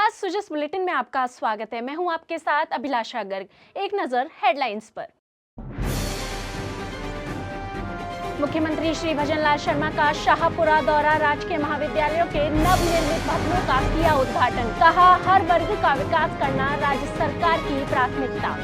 नमस्कार, सुजस बुलेटिन में आपका स्वागत है। मैं हूं आपके साथ अभिलाषा गर्ग। एक नजर हेडलाइंस पर। मुख्यमंत्री श्री भजनलाल शर्मा का शाहपुरा दौरा, राजकीय महाविद्यालयों के नवनिर्मित भवनों का किया उद्घाटन। कहा, हर वर्ग का विकास करना राज्य सरकार की प्राथमिकता।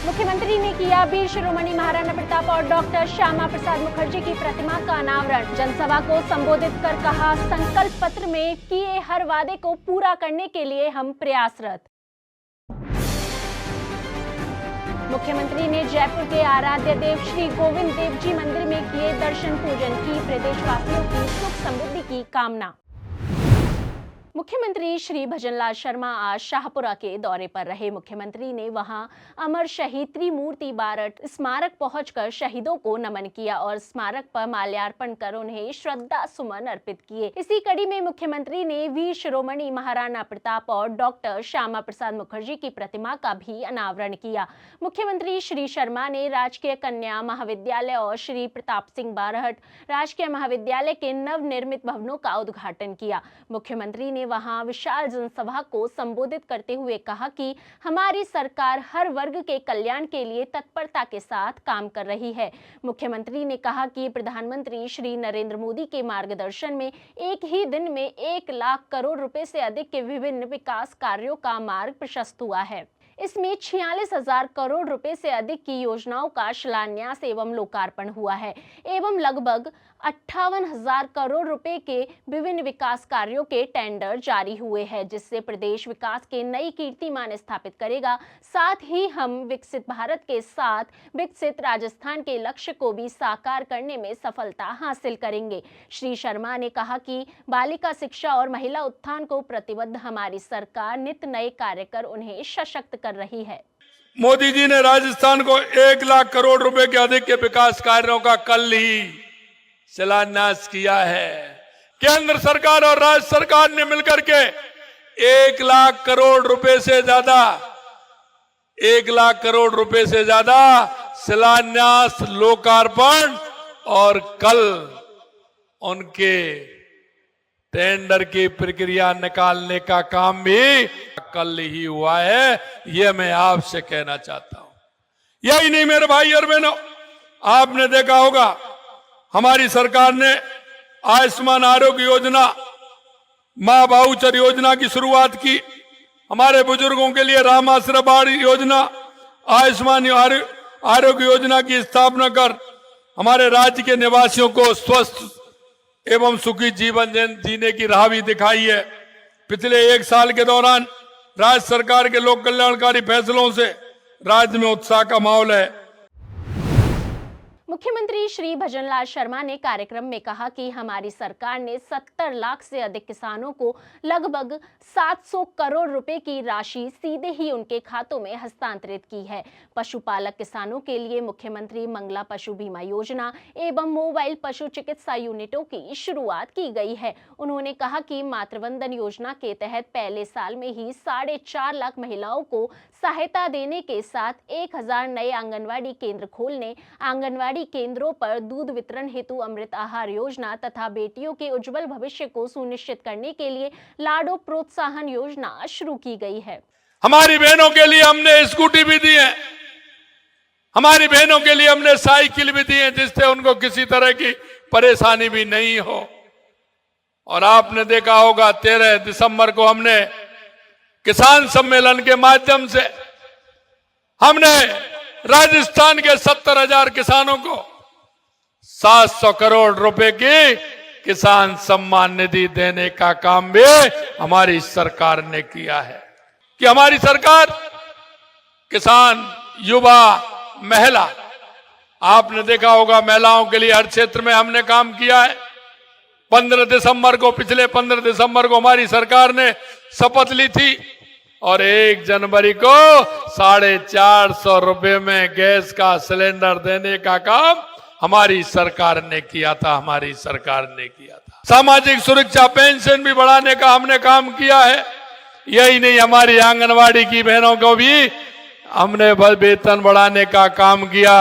मुख्यमंत्री ने किया वीर शिरोमणि महाराणा प्रताप और डॉक्टर श्यामा प्रसाद मुखर्जी की प्रतिमा का अनावरण। जनसभा को संबोधित कर कहा, संकल्प पत्र में किए हर वादे को पूरा करने के लिए हम प्रयासरत। मुख्यमंत्री ने जयपुर के आराध्य देव श्री गोविंद देव जी मंदिर में किए दर्शन पूजन। की प्रदेशवासियों की सुख समृद्धि की कामना। मुख्यमंत्री श्री भजनलाल शर्मा आज शाहपुरा के दौरे पर रहे। मुख्यमंत्री ने वहां अमर शहीद त्रिमूर्ति बारट स्मारक पहुंचकर शहीदों को नमन किया और स्मारक पर माल्यार्पण कर उन्हें श्रद्धा सुमन अर्पित किए। इसी कड़ी में मुख्यमंत्री ने वीर शिरोमणि महाराणा प्रताप और डॉक्टर श्यामा प्रसाद मुखर्जी की प्रतिमा का भी अनावरण किया। मुख्यमंत्री श्री शर्मा ने राजकीय कन्या महाविद्यालय और श्री प्रताप सिंह बारहट राजकीय महाविद्यालय के नवनिर्मित भवनों का उद्घाटन किया। मुख्यमंत्री ने वहां विशाल जनसभा को संबोधित करते हुए कहा कि हमारी सरकार हर वर्ग के कल्याण के लिए तत्परता के साथ काम कर रही है। मुख्यमंत्री ने कहा कि प्रधानमंत्री श्री नरेंद्र मोदी के मार्गदर्शन में एक ही दिन में 1 लाख करोड़ रुपए से अधिक के विभिन्न विकास कार्यों का मार्ग प्रशस्त हुआ है। इसमें 46,000 करोड़ रुपए से अधिक की योजनाओं का शिलान्यास एवं लोकार्पण हुआ है एवं लगभग 58,000 करोड़ रुपए के विभिन्न विकास कार्यों के टेंडर जारी हुए हैं, जिससे प्रदेश विकास के नई कीर्तिमान स्थापित करेगा। साथ ही हम विकसित भारत के साथ विकसित राजस्थान के लक्ष्य को भी साकार करने में सफलता हासिल करेंगे। श्री शर्मा ने कहा कि बालिका शिक्षा और महिला उत्थान को प्रतिबद्ध हमारी सरकार नित नए कार्य कर उन्हें सशक्त कर रही है। मोदी जी ने राजस्थान को 1 लाख करोड़ रुपए के अधिक के विकास कार्यों का कल ही शिलान्यास किया है। केंद्र सरकार और राज्य सरकार ने मिलकर के 1 लाख करोड़ रुपए से ज्यादा 1 लाख करोड़ रुपए से ज्यादा शिलान्यास, लोकार्पण और कल उनके टेंडर की प्रक्रिया निकालने का काम भी कल ही हुआ है। यह मैं आपसे कहना चाहता हूं। यही नहीं मेरे भाई और बहनों, आपने देखा होगा हमारी सरकार ने आयुष्मान आरोग्य योजना, मां भाऊचर योजना की शुरुआत की। हमारे बुजुर्गों के लिए राम आश्रय योजना, आयुष्मान आरोग्य योजना की स्थापना कर हमारे राज्य के निवासियों को स्वस्थ एवं सुखी जीवन जीने की राह भी दिखाई है। पिछले 1 साल के दौरान राज्य सरकार के लोक कल्याणकारी फैसलों से राज्य में उत्साह का माहौल है। मुख्यमंत्री श्री भजनलाल शर्मा ने कार्यक्रम में कहा कि हमारी सरकार ने 70 लाख से अधिक किसानों को लगभग 700 करोड़ रुपए की राशि सीधे ही उनके खातों में हस्तांतरित की है। पशुपालक किसानों के लिए मुख्यमंत्री मंगला पशु बीमा योजना एवं मोबाइल पशु चिकित्सा यूनिटों की शुरुआत की गई है। उन्होंने कहा कि मातृवंदन योजना के तहत पहले साल में ही 4.5 लाख महिलाओं को सहायता देने के साथ 1000 नए आंगनवाड़ी केंद्र खोलने, आंगनवाड़ी केंद्रों पर दूध वितरण हेतु अमृत आहार योजना तथा बेटियों के उज्जवल भविष्य को सुनिश्चित करने के लिए लाडो प्रोत्साहन योजना शुरू की गई है। हमारी बहनों के लिए हमने स्कूटी भी दी है, हमारी बहनों के लिए हमने साइकिल भी दी है, जिससे उनको किसी तरह की परेशानी भी नहीं हो। और आपने देखा होगा 13 दिसंबर को हमने किसान सम्मेलन के माध्यम से हमने राजस्थान के 70,000 किसानों को 700 करोड़ रुपए की किसान सम्मान निधि देने का काम भी हमारी सरकार ने किया है। कि हमारी सरकार किसान, युवा, महिला, आपने देखा होगा महिलाओं के लिए हर क्षेत्र में हमने काम किया है। 15 दिसंबर को, पिछले 15 दिसंबर को हमारी सरकार ने शपथ ली थी और 1 जनवरी को 450 रुपए में गैस का सिलेंडर देने का काम हमारी सरकार ने किया था। हमारी सरकार ने किया था। सामाजिक सुरक्षा पेंशन भी बढ़ाने का हमने काम किया है। यही नहीं, हमारी आंगनवाड़ी की बहनों को भी हमने वेतन बढ़ाने का काम किया।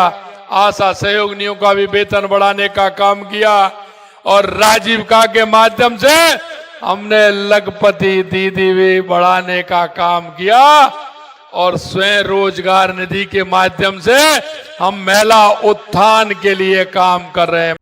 आशा सहयोगिनियों का भी वेतन बढ़ाने का काम किया और राजीव का के माध्यम से हमने लखपति दीदी भी बढ़ाने का काम किया और स्वयं रोजगार निधि के माध्यम से हम महिला उत्थान के लिए काम कर रहे हैं।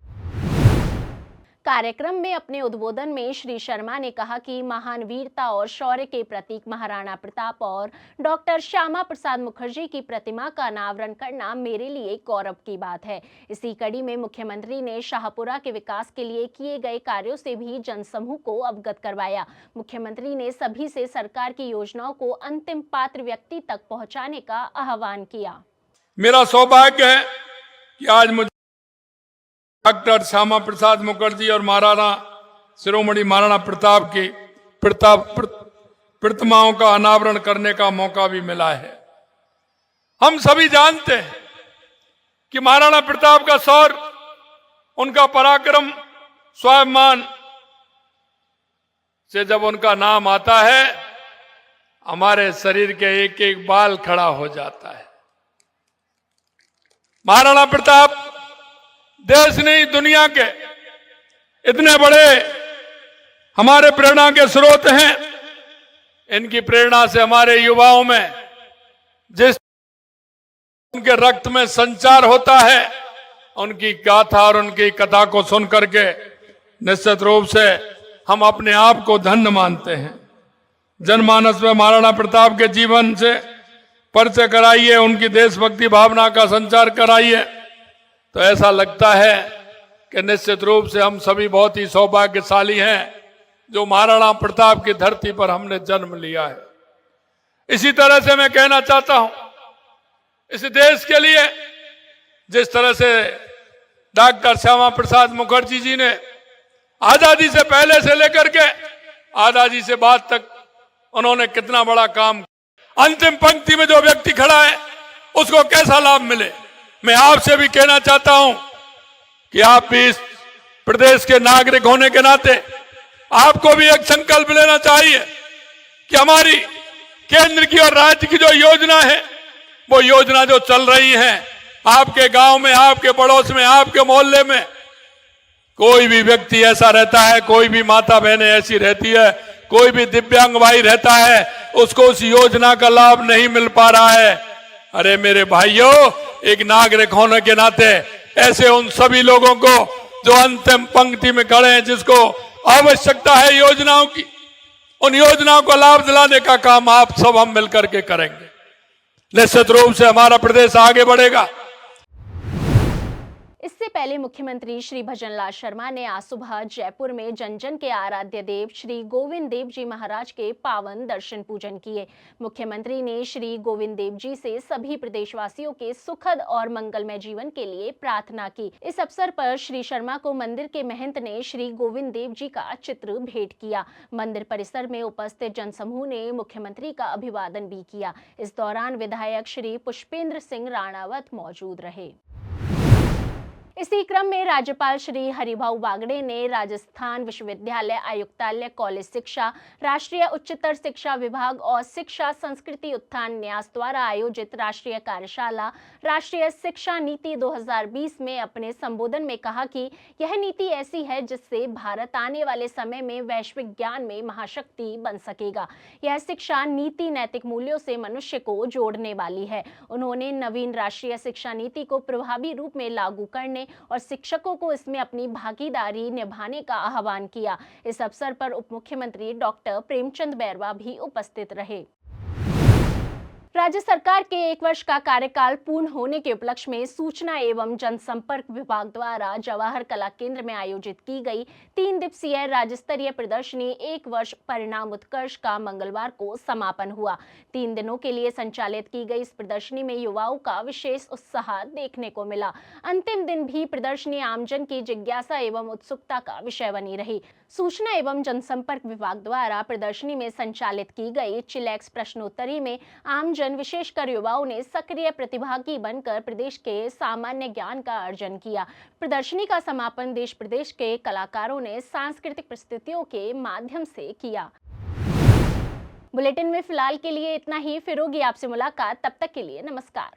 कार्यक्रम में अपने उद्बोधन में श्री शर्मा ने कहा कि महान वीरता और शौर्य के प्रतीक महाराणा प्रताप और डॉक्टर श्यामा प्रसाद मुखर्जी की प्रतिमा का अनावरण करना मेरे लिए गौरव की बात है। इसी कड़ी में मुख्यमंत्री ने शाहपुरा के विकास के लिए किए गए कार्यों से भी जनसमूह को अवगत करवाया। मुख्यमंत्री ने सभी से सरकार की योजनाओं को अंतिम पात्र व्यक्ति तक पहुंचाने का आह्वान किया। मेरा सौभाग्य है कि आज मुझे डॉक्टर श्यामा प्रसाद मुखर्जी और महाराणा शिरोमणि महाराणा प्रताप की प्रतिमाओं का अनावरण करने का मौका भी मिला है। हम सभी जानते हैं कि महाराणा प्रताप का शौर्य, उनका पराक्रम, स्वाभिमान से जब उनका नाम आता है हमारे शरीर के एक एक बाल खड़ा हो जाता है। महाराणा प्रताप देश नहीं दुनिया के इतने बड़े हमारे प्रेरणा के स्रोत हैं। इनकी प्रेरणा से हमारे युवाओं में जिस उनके रक्त में संचार होता है, उनकी गाथा और उनकी कथा को सुन करके निश्चित रूप से हम अपने आप को धन्य मानते हैं। जनमानस में महाराणा प्रताप के जीवन से परिचय कराइए, उनकी देशभक्ति भावना का संचार कराइए, तो ऐसा लगता है कि निश्चित रूप से हम सभी बहुत ही सौभाग्यशाली हैं जो महाराणा प्रताप की धरती पर हमने जन्म लिया है। इसी तरह से मैं कहना चाहता हूं, इस देश के लिए जिस तरह से डॉक्टर श्यामा प्रसाद मुखर्जी जी ने आजादी से पहले से लेकर के आजादी से बाद तक उन्होंने कितना बड़ा काम, अंतिम पंक्ति में जो व्यक्ति खड़ा है उसको कैसा लाभ मिले। मैं आपसे भी कहना चाहता हूं कि आप भी इस प्रदेश के नागरिक होने के नाते आपको भी एक संकल्प लेना चाहिए कि हमारी केंद्र की और राज्य की जो योजना है, वो योजना जो चल रही है आपके गांव में, आपके पड़ोस में, आपके मोहल्ले में कोई भी व्यक्ति ऐसा रहता है, कोई भी माता बहनें ऐसी रहती है, कोई भी दिव्यांग भाई रहता है, उसको उस योजना का लाभ नहीं मिल पा रहा है। अरे मेरे भाइयों, एक नागरिक होने के नाते ऐसे उन सभी लोगों को जो अंतिम पंक्ति में खड़े हैं, जिसको आवश्यकता है योजनाओं की, उन योजनाओं को लाभ दिलाने का काम आप सब हम मिलकर के करेंगे। निश्चित रूप से हमारा प्रदेश आगे बढ़ेगा। इससे पहले मुख्यमंत्री श्री भजनलाल शर्मा ने आज सुबह जयपुर में जन जन के आराध्य देव श्री गोविंद देव जी महाराज के पावन दर्शन पूजन किए। मुख्यमंत्री ने श्री गोविंद देव जी से सभी प्रदेशवासियों के सुखद और मंगलमय जीवन के लिए प्रार्थना की। इस अवसर पर श्री शर्मा को मंदिर के महंत ने श्री गोविंद देव जी का चित्र भेंट किया। मंदिर परिसर में उपस्थित जनसमूह ने मुख्यमंत्री का अभिवादन भी किया। इस दौरान विधायक श्री पुष्पेंद्र सिंह राणावत मौजूद रहे। इसी क्रम में राज्यपाल श्री हरिभाऊ बागड़े ने राजस्थान विश्वविद्यालय आयुक्तालय, कॉलेज शिक्षा, राष्ट्रीय उच्चतर शिक्षा विभाग और शिक्षा संस्कृति उत्थान न्यास द्वारा आयोजित राष्ट्रीय कार्यशाला राष्ट्रीय शिक्षा नीति 2020 में अपने संबोधन में कहा कि यह नीति ऐसी है जिससे भारत आने वाले समय में वैश्विक ज्ञान में महाशक्ति बन सकेगा। यह शिक्षा नीति नैतिक मूल्यों से मनुष्य को जोड़ने वाली है। उन्होंने नवीन राष्ट्रीय शिक्षा नीति को प्रभावी रूप में लागू करने और शिक्षकों को इसमें अपनी भागीदारी निभाने का आह्वान किया। इस अवसर पर उप मुख्यमंत्री डॉक्टर प्रेमचंद बैरवा भी उपस्थित रहे। राज्य सरकार के 1 वर्ष का कार्यकाल पूर्ण होने के उपलक्ष्य में सूचना एवं जनसंपर्क विभाग द्वारा जवाहर कला केंद्र में आयोजित की गई 3 दिवसीय राज्य स्तरीय प्रदर्शनी 1 वर्ष परिणाम उत्कर्ष का मंगलवार को समापन हुआ। 3 दिनों के लिए संचालित की गई इस प्रदर्शनी में युवाओं का विशेष उत्साह देखने को मिला। अंतिम दिन भी प्रदर्शनी आमजन की जिज्ञासा एवं उत्सुकता का विषय बनी रही। सूचना एवं जनसंपर्क विभाग द्वारा प्रदर्शनी में संचालित की गई चिलैक्स प्रश्नोत्तरी में आमजन विशेषकर युवाओं ने सक्रिय प्रतिभागी बनकर प्रदेश के सामान्य ज्ञान का अर्जन किया। प्रदर्शनी का समापन देश प्रदेश के कलाकारों ने सांस्कृतिक प्रस्तुतियों के माध्यम से किया। बुलेटिन में फिलहाल के लिए इतना ही। फिर होगी आपसे मुलाकात, तब तक के लिए नमस्कार।